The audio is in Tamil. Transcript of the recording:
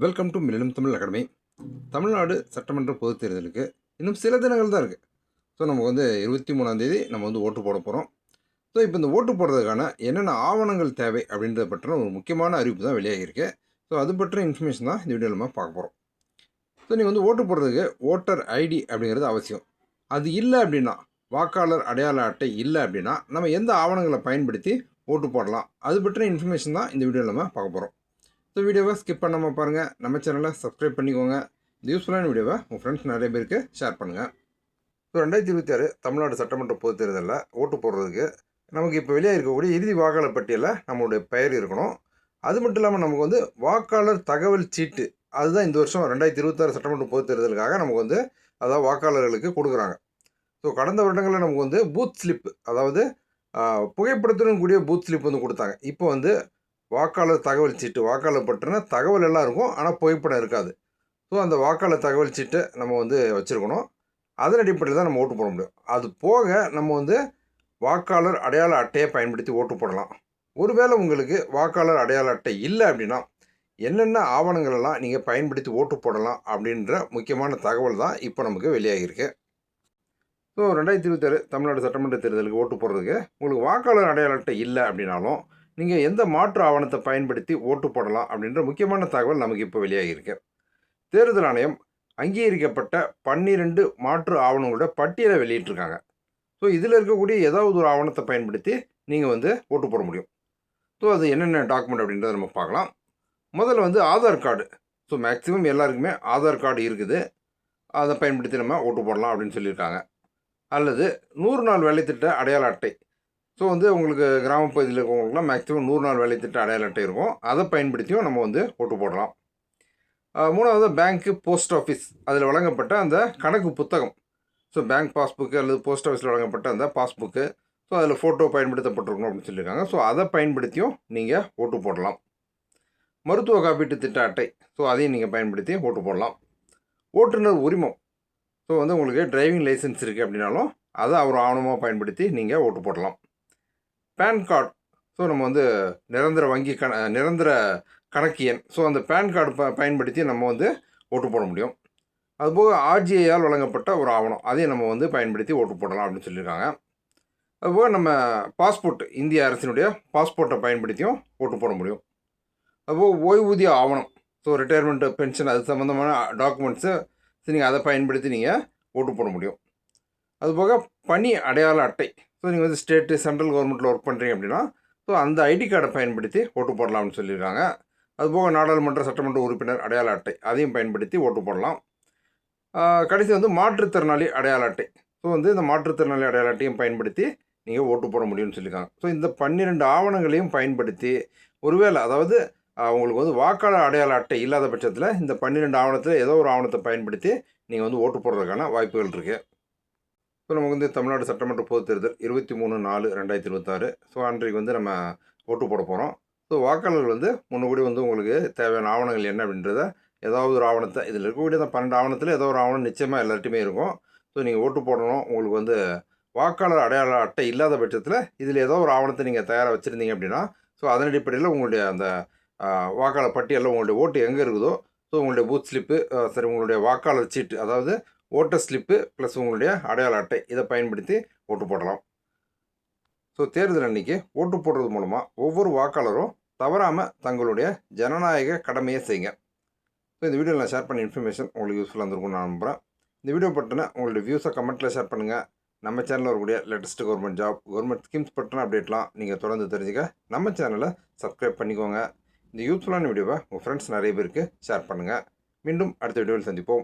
Welcome to millennium Tamil academy. Tamil Nadu சட்டமன்ற பொதுத் தேர்தலுக்கு இன்னும் சில தினங்கள் தான் இருக்குது. ஸோ நமக்கு வந்து 23ஆம் தேதி நம்ம வந்து ஓட்டு போட போகிறோம். ஸோ இப்போ இந்த ஓட்டு போடுறதுக்கான என்னென்ன ஆவணங்கள் தேவை அப்படின்றத பற்றின ஒரு முக்கியமான அறிவிப்பு தான் வெளியாகிருக்கு. ஸோ அது பற்றின இன்ஃபர்மேஷன் தான் இந்த வீடியோவில் நம்ம பார்க்க போகிறோம். ஸோ நீங்கள் வந்து ஓட்டு போடுறதுக்கு ஓட்டர் ஐடி அப்படிங்கிறது அவசியம். அது இல்லை அப்படின்னா, வாக்காளர் அடையாள அட்டை இல்லை அப்படின்னா நம்ம எந்த ஆவணங்களை பயன்படுத்தி ஓட்டு போடலாம், அது பற்றின இன்ஃபர்மேஷன் தான் இந்த வீடியோவில் நம்ம பார்க்க போகிறோம். ஸோ வீடியோவை ஸ்கிப் பண்ணாமல் பாருங்கள். நம்ம சேனலை சப்ஸ்கிரைப் பண்ணிக்கோங்க. இந்த யூஸ்ஃபுல்லான வீடியோவை உங்கள் ஃப்ரெண்ட்ஸ் நிறைய பேருக்கு ஷேர் பண்ணுங்கள். ஸோ 2026 தமிழ்நாடு சட்டமன்ற பொதுத் தேர்தலில் ஓட்டு போடுறதுக்கு நமக்கு இப்போ வெளியே இருக்கக்கூடிய இறுதி வாக்காளர் பட்டியலில் நம்மளுடைய பெயர் இருக்கணும். அது மட்டும் இல்லாமல் நமக்கு வந்து வாக்காளர் தகவல் சீட்டு, அதுதான் இந்த வருஷம் 2026 சட்டமன்ற பொதுத் தேர்தலுக்காக நமக்கு வந்து அதாவது வாக்காளர்களுக்கு கொடுக்குறாங்க. ஸோ கடந்த வருடங்களில் நமக்கு வந்து பூத் ஸ்லிப், அதாவது புகைப்படத்துடன் கூடிய பூத் ஸ்லிப் வந்து கொடுத்தாங்க. இப்போ வந்து வாக்காளர் தகவல் சீட்டு, வாக்காளர் பற்றின தகவல் எல்லாம் இருக்கும், ஆனால் புகைப்படம் இருக்காது. ஸோ அந்த வாக்காளர் தகவல் சீட்டை நம்ம வந்து வச்சுருக்கணும். அதன் அடிப்படையில் தான் நம்ம ஓட்டு போட முடியும். அது போக நம்ம வந்து வாக்காளர் அடையாள அட்டையை பயன்படுத்தி ஓட்டு போடலாம். ஒருவேளை உங்களுக்கு வாக்காளர் அடையாள அட்டை இல்லை அப்படின்னா என்னென்ன ஆவணங்களெல்லாம் நீங்கள் பயன்படுத்தி ஓட்டு போடலாம் அப்படின்ற முக்கியமான தகவல் தான் இப்போ நமக்கு வெளியாகிருக்கு. ஸோ 2026 தமிழ்நாடு சட்டமன்ற தேர்தலுக்கு ஓட்டு போடுறதுக்கு உங்களுக்கு வாக்காளர் அடையாள அட்டை இல்லை அப்படின்னாலும் நீங்கள் எந்த மாற்று ஆவணத்தை பயன்படுத்தி ஓட்டு போடலாம் அப்படின்ற முக்கியமான தகவல் நமக்கு இப்போ வெளியாகியிருக்கு. தேர்தல் ஆணையம் அங்கீகரிக்கப்பட்ட 12 மாற்று ஆவணங்களோட பட்டியலை வெளியிட்டிருக்காங்க. ஸோ இதில் இருக்கக்கூடிய ஏதாவது ஒரு ஆவணத்தை பயன்படுத்தி நீங்கள் வந்து ஓட்டு போட முடியும். ஸோ அது என்னென்ன டாக்குமெண்ட் அப்படின்றத நம்ம பார்க்கலாம். முதல்ல வந்து ஆதார் கார்டு. ஸோ மேக்ஸிமம் எல்லாருக்குமே ஆதார் கார்டு இருக்குது, அதை பயன்படுத்தி நம்ம ஓட்டு போடலாம் அப்படின்னு சொல்லியிருக்காங்க. அல்லது 100 நாள் வேலைத்திட்ட அடையாள அட்டை. ஸோ வந்து உங்களுக்கு கிராமப்பகுதியில் இருக்கவங்களுக்குலாம் மேக்ஸிமம் 100 நாள் வேலைத்திட்ட அடையாள அட்டை இருக்கும், அதை பயன்படுத்தியும் நம்ம வந்து ஓட்டு போடலாம். மூணாவது பேங்க்கு, போஸ்ட் ஆஃபீஸ், அதில் வழங்கப்பட்ட அந்த கணக்கு புத்தகம். ஸோ பேங்க் பாஸ்புக்கு அல்லது போஸ்ட் ஆஃபீஸில் வழங்கப்பட்ட அந்த பாஸ்புக்கு, ஸோ அதில் ஃபோட்டோ பயன்படுத்தப்பட்டிருக்கணும் அப்படின்னு சொல்லியிருக்காங்க. ஸோ அதை பயன்படுத்தியும் நீங்கள் ஓட்டு போடலாம். மருத்துவ காப்பீட்டு திட்ட அட்டை, ஸோ அதையும் நீங்கள் பயன்படுத்தி ஓட்டு போடலாம். ஓட்டுநர் உரிமம், ஸோ வந்து உங்களுக்கு டிரைவிங் லைசன்ஸ் இருக்குது அப்படின்னாலும் அதை ஒரு ஆவணமாக பயன்படுத்தி நீங்கள் ஓட்டு போடலாம். பேன் கார்டு, ஸோ நம்ம வந்து நிரந்தர வங்கி நிரந்தர கணக்கு எண், ஸோ அந்த பேன் கார்டு பயன்படுத்தி நம்ம வந்து ஓட்டு போட முடியும். அதுபோக ஆர்ஜிஐயால் வழங்கப்பட்ட ஒரு ஆவணம், அதையும் நம்ம வந்து பயன்படுத்தி ஓட்டு போடலாம் அப்படின்னு சொல்லியிருக்காங்க. அதுபோக நம்ம பாஸ்போர்ட், இந்திய அரசினுடைய பாஸ்போர்ட்டை பயன்படுத்தியும் ஓட்டு போட முடியும். அதுபோக ஓய்வூதிய ஆவணம், ஸோ ரிட்டையர்மெண்ட் பென்ஷன், அது சம்மந்தமான டாக்குமெண்ட்ஸு, நீங்கள் அதை பயன்படுத்தி நீங்கள் ஓட்டு போட முடியும். அதுபோக பணி அடையாள அட்டை, ஸோ நீங்கள் வந்து ஸ்டேட்டு சென்ட்ரல் கவர்மெண்ட்டில் ஒர்க் பண்ணுறீங்க அப்படின்னா ஸோ அந்த ஐடி கார்டை பயன்படுத்தி ஓட்டு போடலாம்னு சொல்லியிருக்காங்க. அதுபோக நாடாளுமன்ற சட்டமன்ற உறுப்பினர் அடையாள அட்டை, அதையும் பயன்படுத்தி ஓட்டு போடலாம். கடைசி வந்து மாற்றுத்திறனாளி அடையாள அட்டை, ஸோ வந்து இந்த மாற்றுத்திறனாளி அடையாள அட்டையும் பயன்படுத்தி நீங்கள் ஓட்டு போட முடியும்னு சொல்லியிருக்காங்க. ஸோ இந்த 12 ஆவணங்களையும் பயன்படுத்தி ஒருவேளை, அதாவது உங்களுக்கு வந்து வாக்காளர் அடையாள அட்டை இல்லாத பட்சத்தில் இந்த 12 ஆவணத்தில் ஏதோ ஒரு ஆவணத்தை பயன்படுத்தி நீங்கள் வந்து ஓட்டு போடுறதுக்கான வாய்ப்புகள் இருக்குது. ஸோ நமக்கு வந்து தமிழ்நாடு சட்டமன்ற பொதுத் தேர்தல் 23/4/2026, ஸோ அன்றைக்கு வந்து நம்ம ஓட்டு போட போகிறோம். ஸோ வாக்காளர்கள் வந்து முன்னக்கூடி வந்து உங்களுக்கு தேவையான ஆவணங்கள் என்ன அப்படின்றத ஏதாவது ஒரு ஆவணத்தை, இதில் இருக்கக்கூடிய அந்த 12 ஆவணத்தில் ஏதோ ஒரு ஆவணம் நிச்சயமாக எல்லார்ட்டையுமே இருக்கும். ஸோ நீங்கள் ஓட்டு போடணும், உங்களுக்கு வந்து வாக்காளர் அடையாள அட்டை இல்லாத பட்சத்தில் இதில் ஏதோ ஒரு ஆவணத்தை நீங்கள் தயாராக வச்சுருந்தீங்க அப்படின்னா ஸோ அதன் அடிப்படையில் உங்களுடைய அந்த வாக்காளர் பட்டியலில் உங்களுடைய ஓட்டு எங்கே இருக்குதோ, ஸோ உங்களுடைய பூத் ஸ்லிப்பு, சரி உங்களுடைய வாக்காளர் சீட்டு, அதாவது ஓட்டர் ஸ்லிப்பு ப்ளஸ் உங்களுடைய அடையாள அட்டை, இதை பயன்படுத்தி ஓட்டு போடலாம். ஸோ தேர்தல் அன்றைக்கி ஓட்டு போடுறது மூலமாக ஒவ்வொரு வாக்காளரும் தவறாமல் தங்களுடைய ஜனநாயக கடமையை செய்யுங்க. ஸோ இந்த வீடியோவில் நான் ஷேர் பண்ண இன்ஃபர்மேஷன் உங்களுக்கு யூஸ்ஃபுல்லாக இருந்திருக்கும்னு நான் நம்புகிறேன். இந்த வீடியோ பற்றின உங்களுடைய வியூஸை கமெண்ட்டில் ஷேர் பண்ணுங்கள். நம்ம சேனலில் வரக்கூடிய latest government job, government schemes பற்றின அப்டேட்லாம் நீங்கள் தொடர்ந்து தெரிஞ்சுக்க நம்ம சேனலை சப்ஸ்கிரைப் பண்ணிக்கோங்க. இந்த யூஸ்ஃபுல்லான வீடியோவை உங்கள் ஃப்ரெண்ட்ஸ் நிறைய பேருக்கு ஷேர் பண்ணுங்கள். மீண்டும் அடுத்த வீடியோவில் சந்திப்போம்.